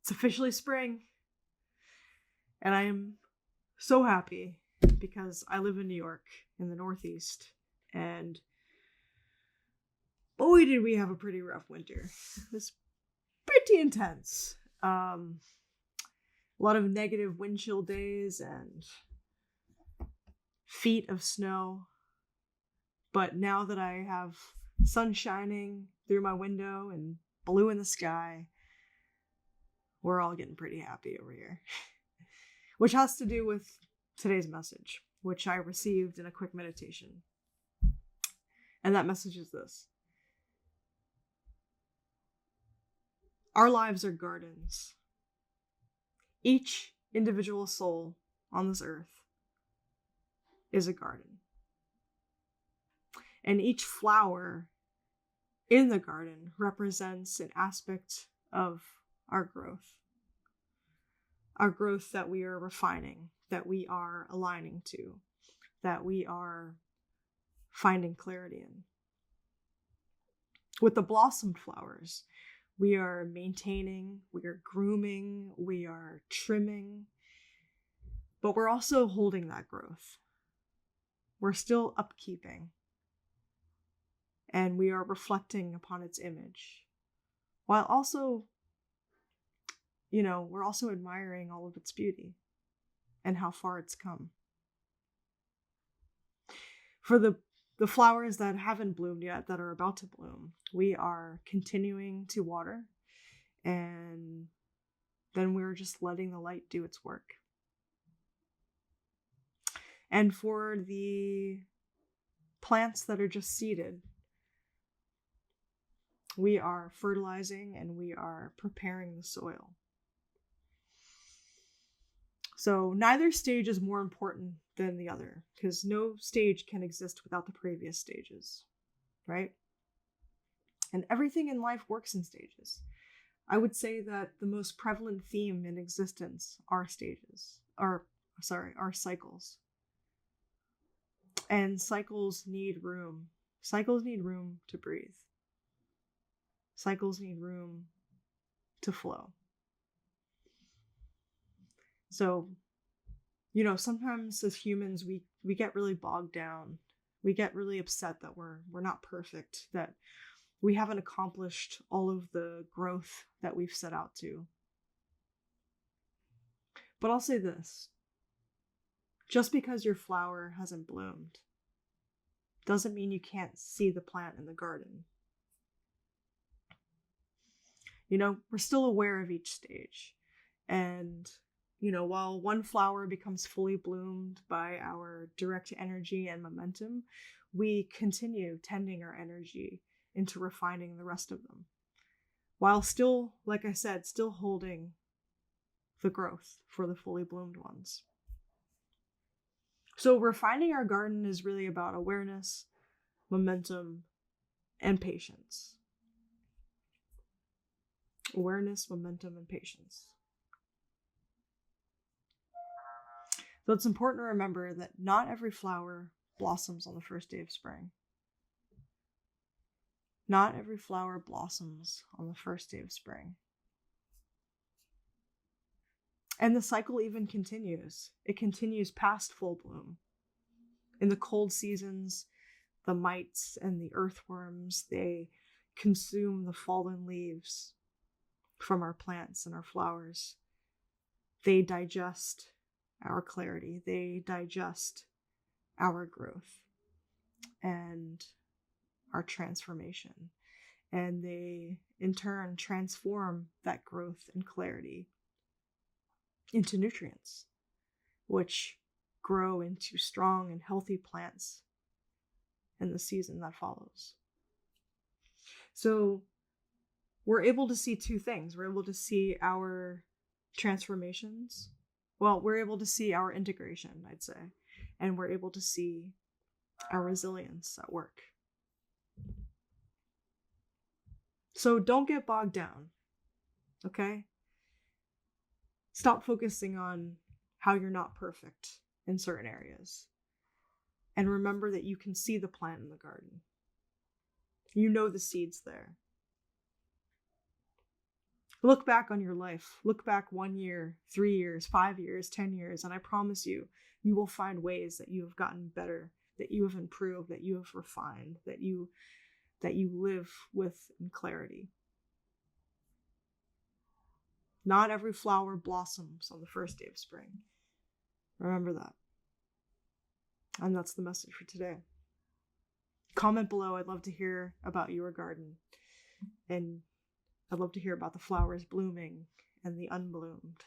It's officially spring. And I am so happy because I live in New York in the Northeast. And boy, did we have a pretty rough winter. It was pretty intense. A lot of negative wind chill days and feet of snow. But now that I have sun shining through my window and blue in the sky, we're all getting pretty happy over here. Which has to do with today's message, which I received in a quick meditation. And that message is this. Our lives are gardens. Each individual soul on this earth is a garden. And each flower in the garden represents an aspect of our growth. Our growth that we are refining, that we are aligning to, that we are finding clarity in. With the blossomed flowers, we are maintaining, we are grooming, we are trimming, but we're also holding that growth. We're still upkeeping, and we are reflecting upon its image, while also, we're also admiring all of its beauty and how far it's come. For the flowers that haven't bloomed yet, that are about to bloom, we are continuing to water, and then we're just letting the light do its work. And for the plants that are just seeded, we are fertilizing and we are preparing the soil. So neither stage is more important than the other, because no stage can exist without the previous stages, right? And everything in life works in stages. I would say that the most prevalent theme in existence are cycles. And cycles need room. Cycles need room to breathe. Cycles need room to flow. So, sometimes as humans, we get really bogged down. We get really upset that we're not perfect, that we haven't accomplished all of the growth that we've set out to. But I'll say this. Just because your flower hasn't bloomed doesn't mean you can't see the plant in the garden. We're still aware of each stage. And, while one flower becomes fully bloomed by our direct energy and momentum, we continue tending our energy into refining the rest of them. While still, like I said, still holding the growth for the fully bloomed ones. So refining our garden is really about awareness, momentum, and patience. Awareness, momentum, and patience. So it's important to remember that not every flower blossoms on the first day of spring. Not every flower blossoms on the first day of spring. And the cycle even continues. It continues past full bloom. In the cold seasons, the mites and the earthworms, they consume the fallen leaves from our plants and our flowers. They digest our clarity. They digest our growth and our transformation. And they, in turn, transform that growth and clarity into nutrients, which grow into strong and healthy plants in the season that follows. So we're able to see two things. We're able to see our transformations. Well, we're able to see our integration, I'd say. And we're able to see our resilience at work. So don't get bogged down, okay? Stop focusing on how you're not perfect in certain areas. And remember that you can see the plant in the garden. You know the seed's there. Look back on your life. Look back 1 year, 3 years, 5 years, 10 years, and I promise you, you will find ways that you have gotten better, that you have improved, that you have refined, that you live with in clarity. Not every flower blossoms on the first day of spring. Remember that. And that's the message for today. Comment below. I'd love to hear about your garden. And I'd love to hear about the flowers blooming and the unbloomed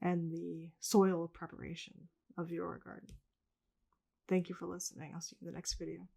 and the soil preparation of your garden. Thank you for listening. I'll see you in the next video.